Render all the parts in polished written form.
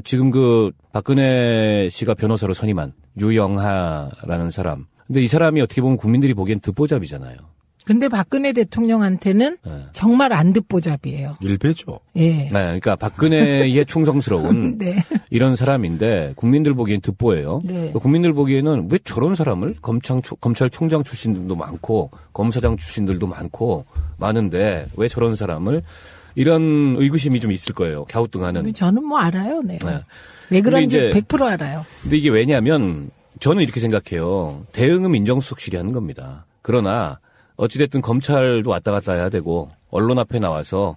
지금 그 박근혜 씨가 변호사로 선임한 유영하라는 사람. 근데 이 사람이 어떻게 보면 국민들이 보기엔 듣보잡이잖아요. 근데 박근혜 대통령한테는 네. 정말 안 듣보잡이에요. 일배죠. 예. 네, 그러니까 박근혜에 충성스러운 네. 이런 사람인데 국민들 보기엔 듣보예요. 네. 국민들 보기에는 왜 저런 사람을 검찰총장 출신들도 많고 검사장 출신들도 많은데 왜 저런 사람을 이런 의구심이 좀 있을 거예요. 갸우뚱하는. 저는 뭐 알아요. 네. 네. 왜 그런지 이제 100% 알아요. 근데 이게 왜냐하면 저는 이렇게 생각해요. 대응은 민정수석실이 하는 겁니다. 그러나 어찌됐든 검찰도 왔다 갔다 해야 되고 언론 앞에 나와서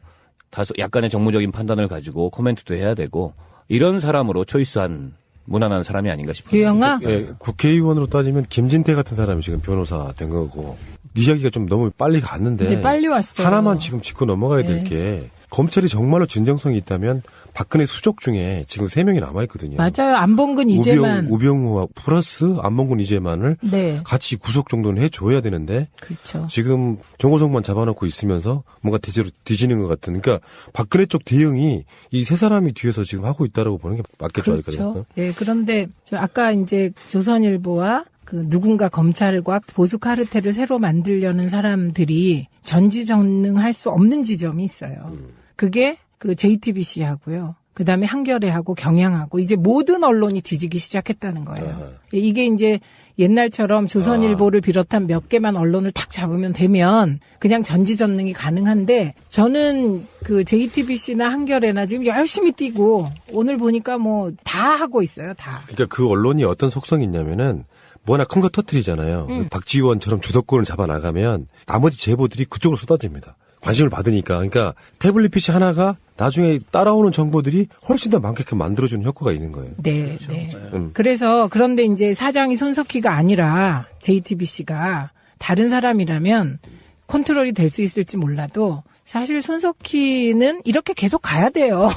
약간의 정무적인 판단을 가지고 코멘트도 해야 되고 이런 사람으로 초이스한 무난한 사람이 아닌가 싶어요. 유영아? 예, 국회의원으로 따지면 김진태 같은 사람이 지금 변호사 된 거고 이야기가 좀 너무 빨리 갔는데 네, 빨리 왔어요. 하나만 지금 짚고 넘어가야 될 게 검찰이 정말로 진정성이 있다면 박근혜 수족 중에 지금 3명이 남아있거든요. 맞아요. 안봉근 이재만. 우병우와 플러스 안봉근 이재만을 네. 같이 구속 정도는 해줘야 되는데 그렇죠. 지금 정호성만 잡아놓고 있으면서 뭔가 대체로 뒤지는 것 같은. 그러니까 박근혜 쪽 대응이 이 세 사람이 뒤에서 지금 하고 있다라고 보는 게 맞겠죠. 그렇죠. 예, 그런데 아까 이제 조선일보와 그 누군가 검찰과 보수 카르텔을 새로 만들려는 사람들이 전지전능할 수 없는 지점이 있어요. 그게 그 JTBC하고요. 그다음에 한겨레하고 경향하고 이제 모든 언론이 뒤지기 시작했다는 거예요. 이게 이제 옛날처럼 조선일보를 비롯한 몇 개만 언론을 탁 잡으면 되면 그냥 전지전능이 가능한데 저는 그 JTBC나 한겨레나 지금 열심히 뛰고 오늘 보니까 뭐 다 하고 있어요. 다. 그러니까 그 언론이 어떤 속성이 있냐면은 뭐 하나 큰 거 터뜨리잖아요. 박지원처럼 주도권을 잡아나가면 나머지 제보들이 그쪽으로 쏟아집니다. 관심을 받으니까. 그러니까 태블릿 PC 하나가 나중에 따라오는 정보들이 훨씬 더 많게끔 만들어주는 효과가 있는 거예요. 네, 그렇죠. 네. 그래서 그런데 이제 사장이 손석희가 아니라 JTBC가 다른 사람이라면 컨트롤이 될 수 있을지 몰라도 사실 손석희는 이렇게 계속 가야 돼요.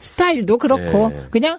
스타일도 그렇고 네. 그냥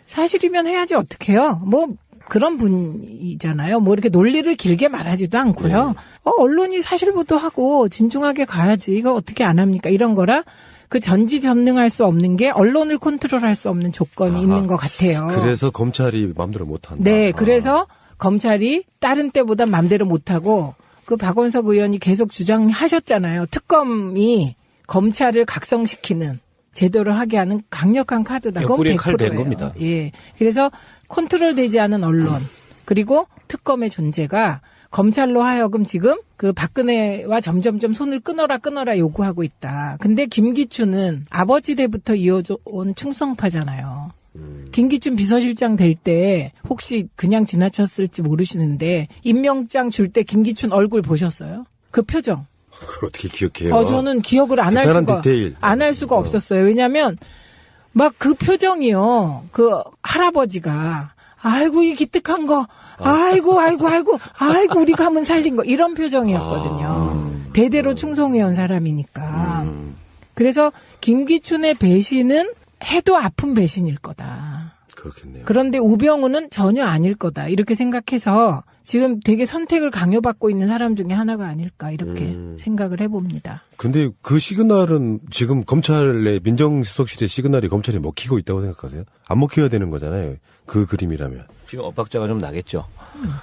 사실이면 해야지 어떡해요. 뭐 그런 분이잖아요. 뭐 이렇게 논리를 길게 말하지도 않고요. 네. 언론이 사실 보도하고 진중하게 가야지. 이거 어떻게 안 합니까? 이런 거라 그 전지전능할 수 없는 게 언론을 컨트롤할 수 없는 조건이 있는 것 같아요. 그래서 검찰이 마음대로 못한다. 네. 그래서 검찰이 다른 때보다 마음대로 못하고 그 박원석 의원이 계속 주장하셨잖아요. 특검이 검찰을 각성시키는 제대로 하게 하는 강력한 카드다. 그건 옆구리에 칼 100%예요. 댄 겁니다. 예. 그래서 컨트롤되지 않은 언론 그리고 특검의 존재가 검찰로 하여금 지금 그 박근혜와 점점점 손을 끊어라 요구하고 있다. 근데 김기춘은 아버지 때부터 이어져 온 충성파잖아요. 김기춘 비서실장 될 때 혹시 그냥 지나쳤을지 모르시는데 임명장 줄 때 김기춘 얼굴 보셨어요? 그 표정. 그걸 어떻게 기억해요? 저는 기억을 안 할 수가 없었어요. 왜냐면 막 그 표정이요. 그 할아버지가 아이고 이 기특한 거. 아이고 우리 가문 살린 거 이런 표정이었거든요. 대대로 충성해온 사람이니까. 그래서 김기춘의 배신은 해도 아픈 배신일 거다. 그렇겠네요. 그런데 우병우는 전혀 아닐 거다. 이렇게 생각해서 지금 되게 선택을 강요받고 있는 사람 중에 하나가 아닐까 이렇게 생각을 해봅니다. 근데 그 시그널은 지금 검찰의 민정수석실의 시그널이 검찰이 먹히고 있다고 생각하세요? 안 먹혀야 되는 거잖아요. 그 그림이라면. 지금 엇박자가 좀 나겠죠.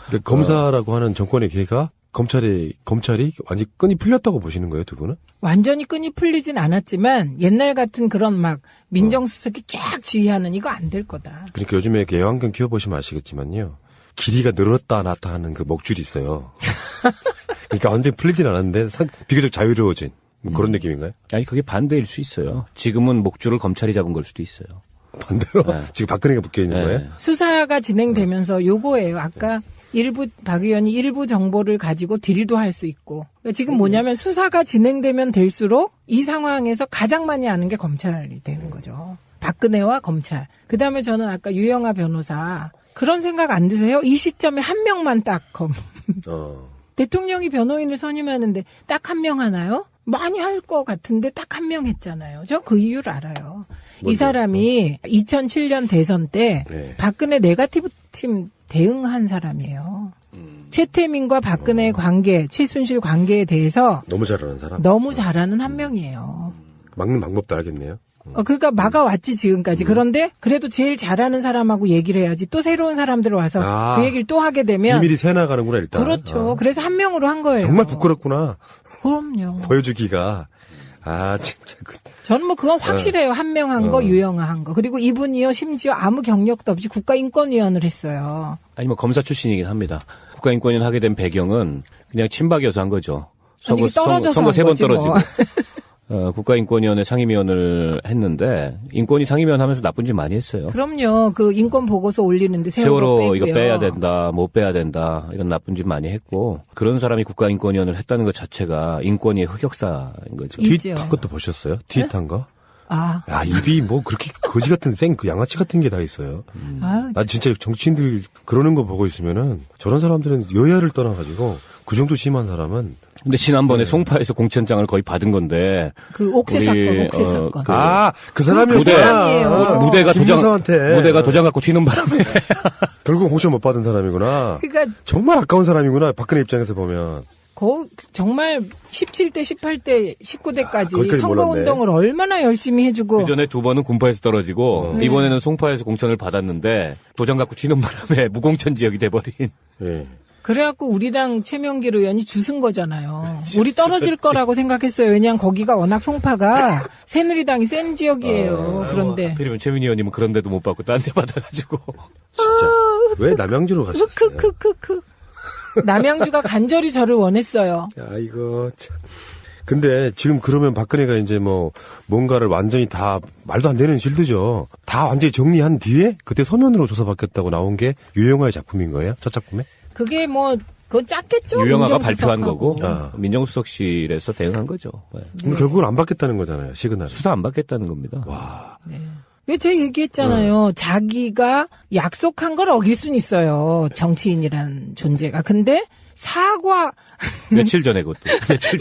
그러니까 검사라고 하는 정권의 개가 검찰이 완전히 끈이 풀렸다고 보시는 거예요, 두 분은? 완전히 끈이 풀리진 않았지만 옛날 같은 그런 막 민정수석이 쫙 지휘하는 이거 안 될 거다. 그러니까 요즘에 애완견 키워보시면 아시겠지만요. 길이가 늘었다 놨다 하는 그 먹줄이 있어요. 그러니까 완전히 풀리진 않았는데 비교적 자유로워진 그런 느낌인가요? 아니 그게 반대일 수 있어요. 지금은 목줄을 검찰이 잡은 걸 수도 있어요. 반대로 네. 지금 박근혜가 묶여 있는 네. 거예요? 수사가 진행되면서 요거예요. 아까 박 의원이 일부 정보를 가지고 딜도 할 수 있고. 그러니까 지금 뭐냐면 수사가 진행되면 될수록 이 상황에서 가장 많이 아는 게 검찰이 되는 거죠. 박근혜와 검찰. 그다음에 저는 아까 유영아 변호사 그런 생각 안 드세요? 이 시점에 한 명만 딱 대통령이 변호인을 선임하는데 딱 한 명 하나요? 많이 할 것 같은데 딱 한 명 했잖아요. 저 그 이유를 알아요. 뭔데요? 이 사람이 2007년 대선 때 네. 박근혜 네거티브 팀 대응한 사람이에요. 최태민과 박근혜의 관계, 최순실 관계에 대해서 너무 잘하는 사람? 너무 잘하는 한 명이에요. 막는 방법도 알겠네요. 그러니까 막아왔지 지금까지. 그런데 그래도 제일 잘하는 사람하고 얘기를 해야지. 또 새로운 사람들 와서 그 얘기를 또 하게 되면 비밀이 새나가는구나 일단. 그렇죠. 그래서 한 명으로 한 거예요. 정말 부끄럽구나. 그럼요. 보여주기가. 진짜. 저는 뭐 그건 확실해요. 한 명 한 거, 유영아 한 거. 그리고 이분이요, 심지어 아무 경력도 없이 국가인권위원을 했어요. 아니 뭐 검사 출신이긴 합니다. 국가인권위원 하게 된 배경은 그냥 친박이어서 한 거죠. 아니, 떨어져서 선거 한 3번 거지, 떨어지고. 뭐. 국가인권위원회 상임위원을 했는데 인권위 상임위원 하면서 나쁜 짓 많이 했어요. 그럼요. 그 인권 보고서 올리는데 세월호 빼고요. 이거 빼야 된다, 못 빼야 된다 이런 나쁜 짓 많이 했고 그런 사람이 국가인권위원을 했다는 것 자체가 인권위의 흑역사인 거죠. 있죠. 트윗한 것도 보셨어요? 트윗한 거? 야, 입이 뭐 그렇게 거지 같은 그 양아치 같은 게 다 있어요. 나 진짜 정치인들 그러는 거 보고 있으면은 저런 사람들은 여야를 떠나가지고 그 정도 심한 사람은. 근데 지난번에 송파에서 공천장을 거의 받은 건데. 그 옥새 사건. 그 사람이었구나. 무대가 도장 갖고 튀는 바람에. 결국 공천 못 받은 사람이구나. 그러니까 정말 아까운 사람이구나. 박근혜 입장에서 보면. 정말 17대, 18대, 19대까지 거기까지 선거운동을 얼마나 열심히 해주고. 그 전에 2번은 군파에서 떨어지고 이번에는 송파에서 공천을 받았는데 도장 갖고 튀는 바람에 무공천 지역이 돼버린. 예. 그래갖고 우리 당 최명길 의원이 주승 거잖아요. 우리 떨어질 거라고 생각했어요. 왜냐하면 거기가 워낙 송파가 새누리당이 센 지역이에요. 그런데. 하필이면 최민희 의원님은 그런 데도 못 받고 딴 데 받아가지고. 진짜. 왜 남양주로 가셨어요? 남양주가 간절히 저를 원했어요. 이거 참. 근데 지금 그러면 박근혜가 이제 뭐 뭔가를 완전히 다 말도 안 되는 실드죠. 다 완전히 정리한 뒤에 그때 서면으로 조사받겠다고 나온 게 유영아의 작품인 거예요? 첫 작품에? 그게 뭐 그건 작겠죠. 유영아가 발표한 거고 아. 민정수석실에서 대응한 거죠. 네. 근데 결국은 안 받겠다는 거잖아요. 시그널. 수사 안 받겠다는 겁니다. 와. 네. 제가 얘기했잖아요. 자기가 약속한 걸 어길 수는 있어요. 정치인이란 존재가. 근데 사과 며칠 전에 그것도.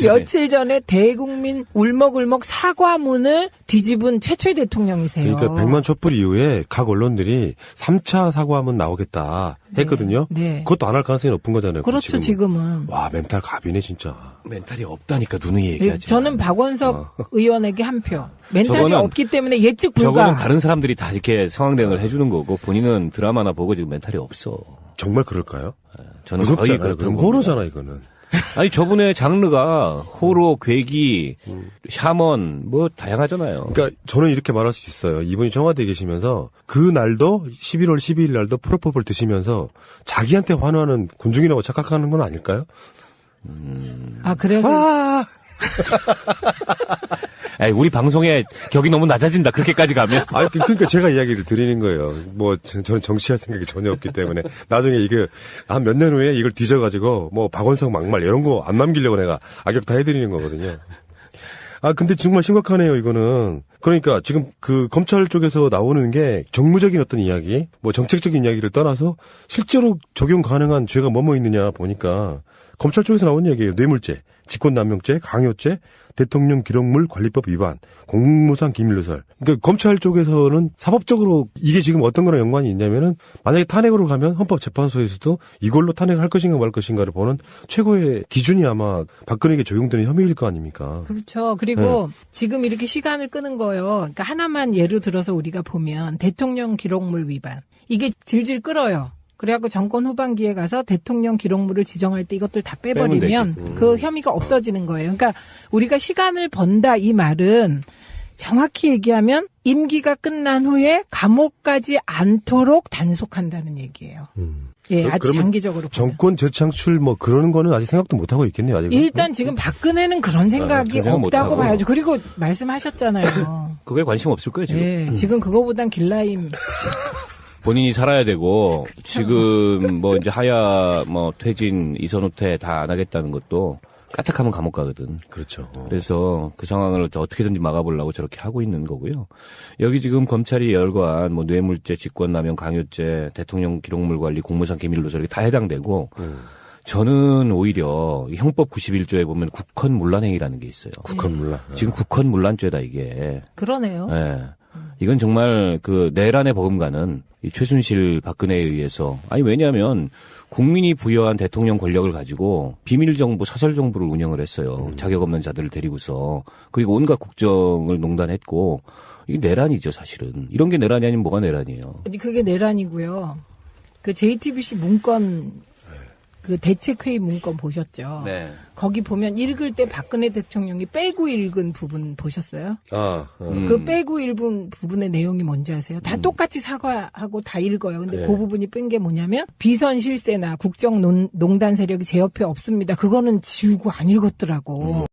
며칠 전에 대국민 울먹울먹 사과문을 뒤집은 최초의 대통령이세요. 그러니까 100만 촛불 이후에 각 언론들이 3차 사과문 나오겠다 했거든요. 네. 그것도 안 할 가능성이 높은 거잖아요. 그렇죠, 지금은. 와, 멘탈 갑이네, 진짜. 멘탈이 없다니까 누누이 얘기하지. 저는 박원석 의원에게 한 표. 멘탈이 없기 때문에 예측 불가. 저거는 다른 사람들이 다 이렇게 상황 대응을 해주는 거고 본인은 드라마나 보고 지금 멘탈이 없어. 정말 그럴까요? 저는 거의 무섭잖아요. 그런 호러잖아, 이거는. 아니 저분의 장르가 호러, 괴기, 샤먼 뭐 다양하잖아요. 그러니까 저는 이렇게 말할 수 있어요. 이분이 청와대에 계시면서 그 날도 11월 12일 날도 프로포폴 드시면서 자기한테 환호하는 군중이라고 착각하는 건 아닐까요? 그래서 아니, 우리 방송의 격이 너무 낮아진다. 그렇게까지 가면. 그러니까 제가 이야기를 드리는 거예요. 뭐 저는 정치할 생각이 전혀 없기 때문에 나중에 이게 한 몇 년 후에 이걸 뒤져가지고 뭐 박원석 막말 이런 거 안 남기려고 내가 악역 다 해드리는 거거든요. 근데 정말 심각하네요, 이거는. 그러니까 지금 그 검찰 쪽에서 나오는 게 정무적인 어떤 이야기, 뭐 정책적인 이야기를 떠나서 실제로 적용 가능한 죄가 뭐뭐 있느냐 보니까 검찰 쪽에서 나온 얘기예요. 뇌물죄, 직권남용죄, 강요죄, 대통령 기록물 관리법 위반, 공무상 기밀누설. 그러니까 검찰 쪽에서는 사법적으로 이게 지금 어떤 거랑 연관이 있냐면은 만약에 탄핵으로 가면 헌법재판소에서도 이걸로 탄핵을 할 것인가 말 것인가를 보는 최고의 기준이 아마 박근혜에게 적용되는 혐의일 거 아닙니까? 그렇죠. 그리고 지금 이렇게 시간을 끄는 거예요. 그러니까 하나만 예로 들어서 우리가 보면 대통령 기록물 위반. 이게 질질 끌어요. 그래갖고 정권 후반기에 가서 대통령 기록물을 지정할 때 이것들 다 빼버리면 그 혐의가 없어지는 거예요. 그러니까 우리가 시간을 번다 이 말은 정확히 얘기하면 임기가 끝난 후에 감옥 가지 않도록 단속한다는 얘기예요. 예, 아주 장기적으로 보면. 정권 재창출 뭐 그러는 거는 아직 생각도 못 하고 있겠네요. 아직은. 일단 지금 박근혜는 그런 생각이 없다고 봐야죠. 그리고 말씀하셨잖아요. 그거에 관심 없을 거예요, 지금. 예, 지금 그거보단 길라임. 본인이 살아야 되고 그쵸. 지금 뭐 이제 하야 뭐 퇴진 이선후퇴 다 안 하겠다는 것도 까딱하면 감옥 가거든. 그렇죠. 그래서 그 상황을 어떻게든지 막아보려고 저렇게 하고 있는 거고요. 여기 지금 검찰이 열거한 뭐 뇌물죄, 직권남용, 강요죄, 대통령 기록물 관리, 공무상 기밀누설 다 해당되고 저는 오히려 형법 91조에 보면 국헌문란행위라는 게 있어요. 국헌문란. 지금 국헌문란죄다 이게. 그러네요. 네. 이건 정말 그 내란에 버금가는 이 최순실 박근혜에 의해서 왜냐하면 국민이 부여한 대통령 권력을 가지고 비밀 정부, 사설 정부를 운영을 했어요. 자격 없는 자들을 데리고서 그리고 온갖 국정을 농단했고 이게 내란이죠, 사실은. 이런 게 내란이 아니면 뭐가 내란이에요. 아니, 그게 내란이고요. 그 JTBC 문건, 그 대책회의 문건 보셨죠? 네. 거기 보면 읽을 때 박근혜 대통령이 빼고 읽은 부분 보셨어요? 그 빼고 읽은 부분의 내용이 뭔지 아세요? 다 똑같이 사과하고 다 읽어요. 근데 네. 그 부분이 뺀 게 뭐냐면 비선 실세나 국정농단 세력이 제 옆에 없습니다. 그거는 지우고 안 읽었더라고.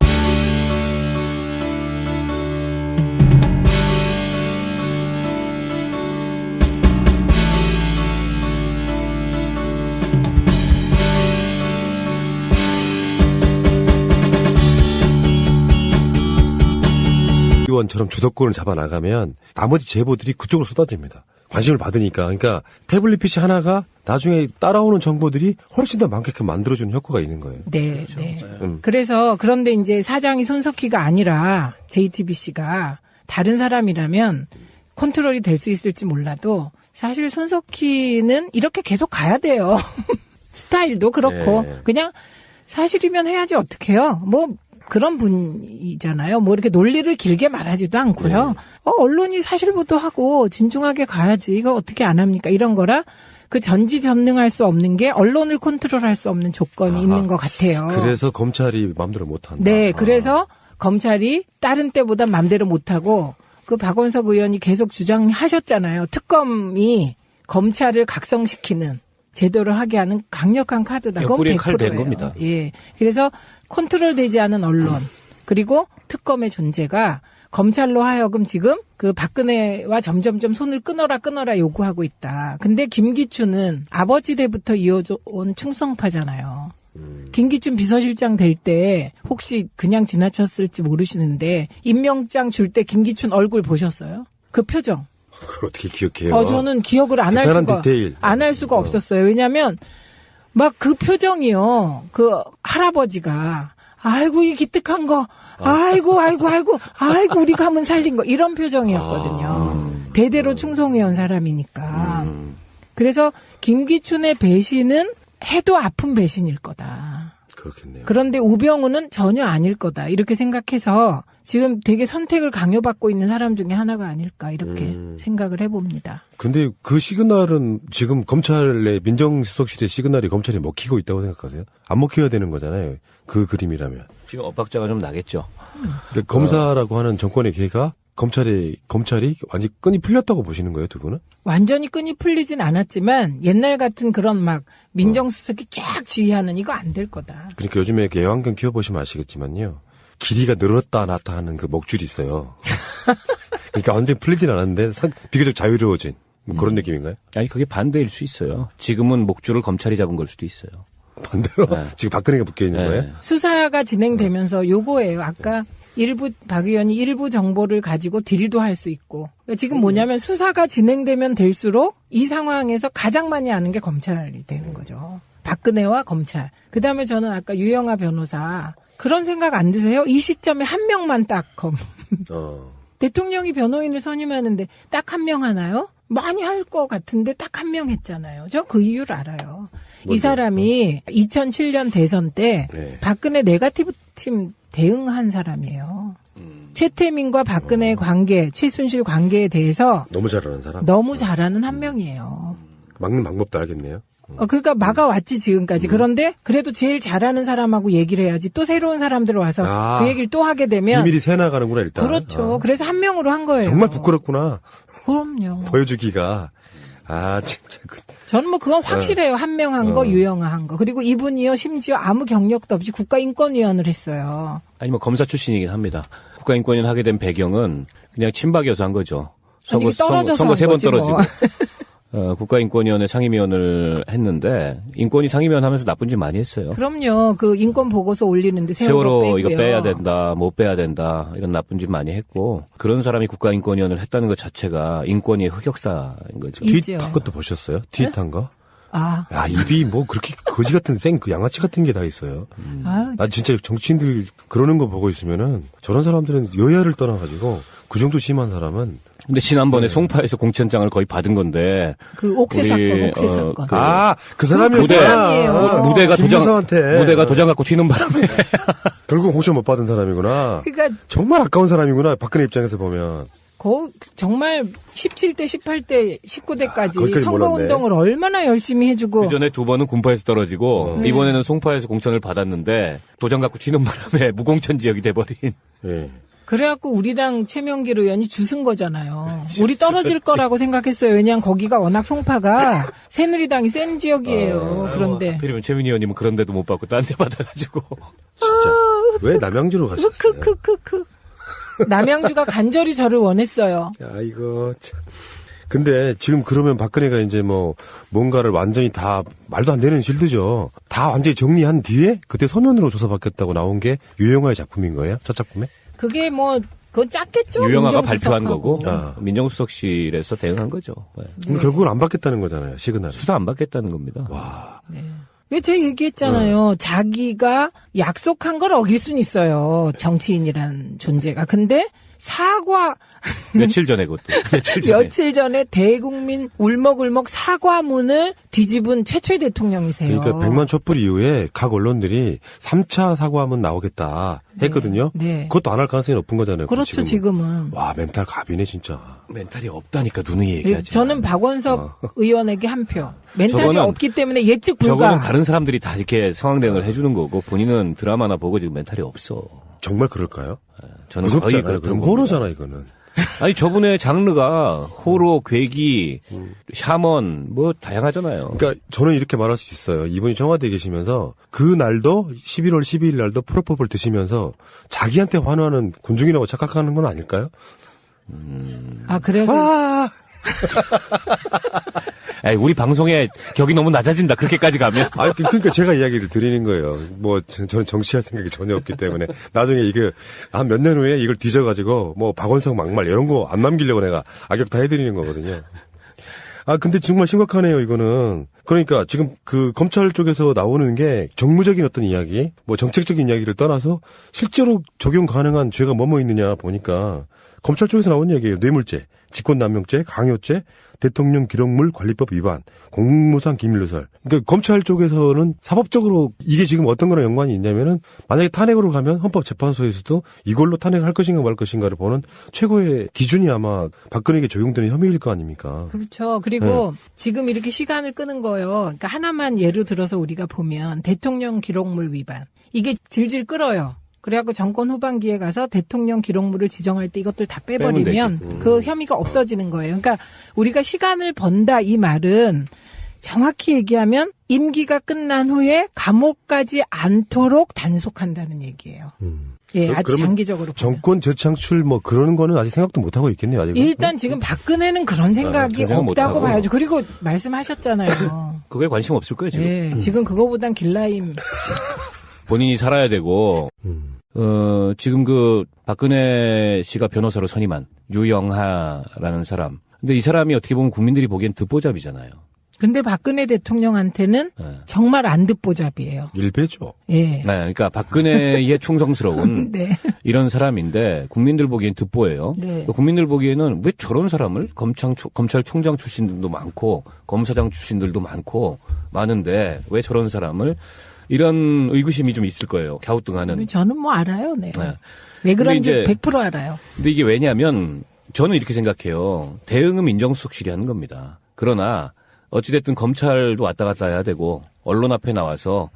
의원처럼 주도권을 잡아나가면 나머지 제보들이 그쪽으로 쏟아집니다. 관심을 받으니까. 그러니까 태블릿 PC 하나가 나중에 따라오는 정보들이 훨씬 더 많게끔 만들어주는 효과가 있는 거예요. 네, 네. 그래서 그런데 이제 사장이 손석희가 아니라 JTBC가 다른 사람이라면 컨트롤이 될 수 있을지 몰라도 사실 손석희는 이렇게 계속 가야 돼요. 스타일도 그렇고 네. 그냥 사실이면 해야지 어떡해요. 뭐 그런 분이잖아요. 뭐 이렇게 논리를 길게 말하지도 않고요. 언론이 사실 보도하고 진중하게 가야지. 이거 어떻게 안 합니까? 이런 거라 그 전지전능할 수 없는 게 언론을 컨트롤할 수 없는 조건이 있는 것 같아요. 그래서 검찰이 마음대로 못한다. 네, 그래서 검찰이 다른 때보다 마음대로 못하고 그 박원석 의원이 계속 주장하셨잖아요. 특검이 검찰을 각성시키는 제대로 하게 하는 강력한 카드다. 그건 뿌리에 칼 100%예요. 댄 겁니다. 예. 그래서 컨트롤되지 않은 언론 그리고 특검의 존재가 검찰로 하여금 지금 그 박근혜와 점점점 손을 끊어라 요구하고 있다. 근데 김기춘은 아버지 때부터 이어온 충성파잖아요. 김기춘 비서실장 될 때 혹시 그냥 지나쳤을지 모르시는데 임명장 줄 때 김기춘 얼굴 보셨어요? 그 표정. 그걸 어떻게 기억해요? 저는 기억을 안 할 대단한 수가 디테일. 안 할 수가 없었어요. 왜냐하면 막 그 표정이요. 그 할아버지가 아이고 이 기특한 거, 아이고 우리 가문 살린 거 이런 표정이었거든요. 대대로 충성해온 사람이니까. 그래서 김기춘의 배신은 해도 아픈 배신일 거다. 그렇겠네요. 그런데 우병우는 전혀 아닐 거다. 이렇게 생각해서 지금 되게 선택을 강요받고 있는 사람 중에 하나가 아닐까 이렇게 생각을 해봅니다. 근데 그 시그널은 지금 검찰의 민정수석실의 시그널이 검찰이 먹히고 있다고 생각하세요? 안 먹혀야 되는 거잖아요. 그 그림이라면. 지금 엇박자가 좀 나겠죠. 그러니까 검사라고 하는 정권의 개가 검찰이 완전히 끈이 풀렸다고 보시는 거예요, 두 분은? 완전히 끈이 풀리진 않았지만 옛날 같은 그런 막 민정수석이 쫙 지휘하는 이거 안 될 거다. 그러니까 요즘에 이렇게 애완견 키워보시면 아시겠지만요. 길이가 늘었다 놨다 하는 그 먹줄이 있어요. 그러니까 완전히 풀리진 않았는데 비교적 자유로워진 뭐 그런 느낌인가요? 아니, 그게 반대일 수 있어요. 지금은 목줄을 검찰이 잡은 걸 수도 있어요. 반대로 네. 지금 박근혜가 묶여 있는 네. 거예요? 수사가 진행되면서 요거예요. 아까 박 의원이 일부 정보를 가지고 딜도 할 수 있고. 그러니까 지금 뭐냐면 수사가 진행되면 될수록 이 상황에서 가장 많이 아는 게 검찰이 되는 거죠. 박근혜와 검찰. 그다음에 저는 아까 유영아 변호사 그런 생각 안 드세요? 이 시점에 한 명만 딱 대통령이 변호인을 선임하는데 딱 한 명 하나요? 많이 할 것 같은데 딱 한 명 했잖아요. 저 그 이유를 알아요. 이 사람이 2007년 대선 때 네. 박근혜 네거티브 팀 대응한 사람이에요. 최태민과 박근혜의 관계, 최순실 관계에 대해서 너무 잘하는 사람? 너무 잘하는 한 명이에요. 막는 방법도 알겠네요. 그러니까 막아왔지 지금까지. 그런데 그래도 제일 잘하는 사람하고 얘기를 해야지. 또 새로운 사람들 와서 그 얘기를 또 하게 되면 비밀이 새나가는구나 일단. 그렇죠. 그래서 한 명으로 한 거예요. 정말 부끄럽구나. 그럼요. 보여주기가. 진짜. 저는 뭐 그건 확실해요. 한 명 한 거, 유영아 한 거. 그리고 이분이요, 심지어 아무 경력도 없이 국가인권위원을 했어요. 아니, 뭐 검사 출신이긴 합니다. 국가인권위원 하게 된 배경은 그냥 친박이어서 한 거죠. 아니, 떨어져서 선거 한 3번 거지, 뭐. 떨어지고. 국가인권위원회 상임위원을 했는데 인권위 상임위원 하면서 나쁜 짓 많이 했어요. 그럼요. 그 인권 보고서 올리는데 세월호 빼고요. 이거 빼야 된다, 못 빼야 된다 이런 나쁜 짓 많이 했고 그런 사람이 국가인권위원을 했다는 것 자체가 인권위의 흑역사인 거죠. 있죠. 트윗한 것도 보셨어요? 트윗한 거? 야, 입이 뭐 그렇게 거지 같은 그 양아치 같은 게 다 있어요. 나 진짜 정치인들 그러는 거 보고 있으면은 저런 사람들은 여야를 떠나가지고 그 정도 심한 사람은 근데 지난번에 송파에서 공천장을 거의 받은 건데 그 옥새 사건, 옥새 사건. 그 사람이었어요. 그 사람이에요. 무대가 도장 갖고 튀는 바람에 결국 공천 못 받은 사람이구나. 그러니까 정말 아까운 사람이구나. 박근혜 입장에서 보면. 정말 17대, 18대, 19대까지 거기까지 선거운동을 얼마나 열심히 해주고. 그 전에 2번은 군파에서 떨어지고 이번에는 송파에서 공천을 받았는데 도장 갖고 튀는 바람에 무공천 지역이 돼버린. 예. 그래갖고 우리 당 최명길 의원이 주승 거잖아요. 우리 떨어질 거라고 생각했어요. 왜냐하면 거기가 워낙 송파가 새누리당이 센 지역이에요. 그런데. 하필이면 최민희 의원님은 그런 데도 못 받고 딴 데 받아가지고. 진짜. 왜 남양주로 가셨어요? 크크크크. 남양주가 간절히 저를 원했어요. 야, 이거 참. 근데 지금 그러면 박근혜가 이제 뭐 뭔가를 완전히 다 말도 안 되는 실드죠. 다 완전히 정리한 뒤에 그때 서면으로 조사받겠다고 나온 게 유영아의 작품인 거예요? 첫 작품에? 그게 뭐 그건 작겠죠. 유영아가 민정수석하고. 발표한 거고 민정수석실에서 대응한 거죠. 네. 그럼 결국은 안 받겠다는 거잖아요. 시그널. 수사 안 받겠다는 겁니다. 와. 네. 제가 얘기했잖아요. 자기가 약속한 걸 어길 수는 있어요. 정치인이란 존재가. 근데 사과 며칠 전에 그것도. 며칠 전에 대국민 울먹울먹 사과문을 뒤집은 최초의 대통령이세요. 그러니까 100만 촛불 이후에 각 언론들이 3차 사과문 나오겠다 했거든요. 네. 그것도 안 할 가능성이 높은 거잖아요. 그렇죠, 지금은. 와, 멘탈 갑이네, 진짜. 멘탈이 없다니까 누누이 얘기하지. 저는 박원석 의원에게 한 표. 멘탈이 저거는- 없기 때문에 예측 불가. 저거는 다른 사람들이 다 이렇게 상황 대응을 해주는 거고 본인은 드라마나 보고 지금 멘탈이 없어. 정말 그럴까요? 저는 거의 무섭잖아요. 그렇다고 그럼 봅니다. 호러잖아, 이거는. 아니 저분의 장르가 호러, 괴기, 샤먼 뭐 다양하잖아요. 그러니까 저는 이렇게 말할 수 있어요. 이분이 청와대에 계시면서 그 날도 11월 12일 날도 프로포폴 드시면서 자기한테 환호하는 군중이라고 착각하는 건 아닐까요? 아, 그래서. 와! 에이, 우리 방송의 격이 너무 낮아진다. 그렇게까지 가면. 아, 그러니까 제가 이야기를 드리는 거예요. 뭐 저는 정치할 생각이 전혀 없기 때문에 나중에 이게 한 몇 년 후에 이걸 뒤져가지고 뭐 박원석 막말 이런 거 안 남기려고 내가 악역 다 해드리는 거거든요. 아, 근데 정말 심각하네요, 이거는. 그러니까 지금 그 검찰 쪽에서 나오는 게 정무적인 어떤 이야기, 뭐 정책적인 이야기를 떠나서 실제로 적용 가능한 죄가 뭐뭐 있느냐 보니까 검찰 쪽에서 나온 얘기예요. 뇌물죄, 직권남용죄, 강요죄, 대통령 기록물 관리법 위반, 공무상 기밀누설. 그러니까 검찰 쪽에서는 사법적으로 이게 지금 어떤 거랑 연관이 있냐면은 만약에 탄핵으로 가면 헌법재판소에서도 이걸로 탄핵을 할 것인가 말 것인가를 보는 최고의 기준이 아마 박근혜에게 적용되는 혐의일 거 아닙니까? 그렇죠. 그리고 지금 이렇게 시간을 끄는 거예요. 그러니까 하나만 예로 들어서 우리가 보면 대통령 기록물 위반. 이게 질질 끌어요. 그래갖고 정권 후반기에 가서 대통령 기록물을 지정할 때 이것들 다 빼버리면 그 혐의가 없어지는 거예요. 그러니까 우리가 시간을 번다 이 말은 정확히 얘기하면 임기가 끝난 후에 감옥 가지 않도록 단속한다는 얘기예요. 예, 아주 그러면 장기적으로 보면. 정권 재창출 뭐 그런 거는 아직 생각도 못 하고 있겠네요. 아직은. 일단 지금 박근혜는 그런 생각이 그런 생각 없다고 못하고. 봐야죠. 그리고 말씀하셨잖아요. 그거에 관심 없을 거예요, 지금. 예, 지금 그거보단 길라임. 본인이 살아야 되고, 지금 그 박근혜 씨가 변호사로 선임한 유영하라는 사람. 근데 이 사람이 어떻게 보면 국민들이 보기엔 듣보잡이잖아요. 근데 박근혜 대통령한테는 네. 정말 안 듣보잡이에요. 일배죠. 예. 네, 그러니까 박근혜의 충성스러운 네. 이런 사람인데 국민들 보기엔 듣보예요. 네. 국민들 보기에는 왜 저런 사람을 검찰총장 출신들도 많고 검사장 출신들도 많은데 왜 저런 사람을 이런 의구심이 좀 있을 거예요. 갸우뚱하는. 저는 뭐 알아요. 네. 네. 왜 그런지 근데 이제 100% 알아요. 근데 이게 왜냐하면 저는 이렇게 생각해요. 대응은 민정수석실이 하는 겁니다. 그러나 어찌됐든 검찰도 왔다 갔다 해야 되고 언론 앞에 나와서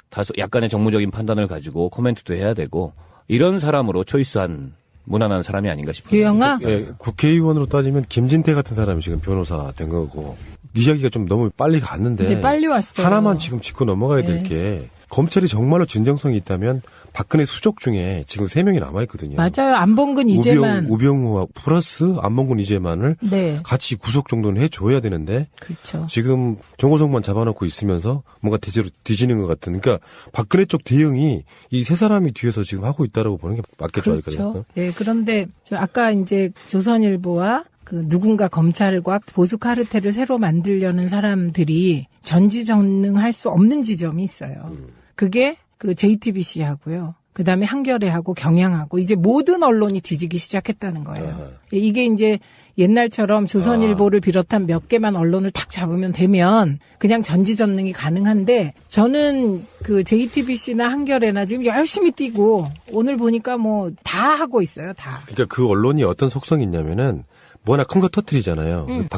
다소 약간의 정무적인 판단을 가지고 코멘트도 해야 되고 이런 사람으로 초이스한 무난한 사람이 아닌가 싶어요. 유영아? 예, 국회의원으로 따지면 김진태 같은 사람이 지금 변호사 된 거고 이 이야기가 좀 너무 빨리 갔는데 근데 빨리 왔어요. 하나만 지금 짚고 넘어가야 될 게 검찰이 정말로 진정성이 있다면 박근혜 수족 중에 지금 3명이 남아있거든요. 맞아요. 안봉근 이재만. 우병우와 플러스 안봉근 이재만을 네. 같이 구속 정도는 해줘야 되는데 그렇죠. 지금 정호성만 잡아놓고 있으면서 뭔가 대체로 뒤지는 것 같은. 그러니까 박근혜 쪽 대응이 이 세 사람이 뒤에서 지금 하고 있다라고 보는 게 맞겠죠. 그렇죠. 예, 그런데 아까 이제 조선일보와 그 누군가 검찰과 보수 카르텔을 새로 만들려는 사람들이 전지전능할 수 없는 지점이 있어요. 그게 그 JTBC하고요. 그다음에 한겨레하고 경향하고 이제 모든 언론이 뒤지기 시작했다는 거예요. 이게 이제 옛날처럼 조선일보를 비롯한 몇 개만 언론을 탁 잡으면 되면 그냥 전지전능이 가능한데 저는 그 JTBC나 한겨레나 지금 열심히 뛰고 오늘 보니까 뭐 다 하고 있어요. 다. 그러니까 그 언론이 어떤 속성이 있냐면은 뭐 하나 큰 거 터뜨리잖아요. 박지원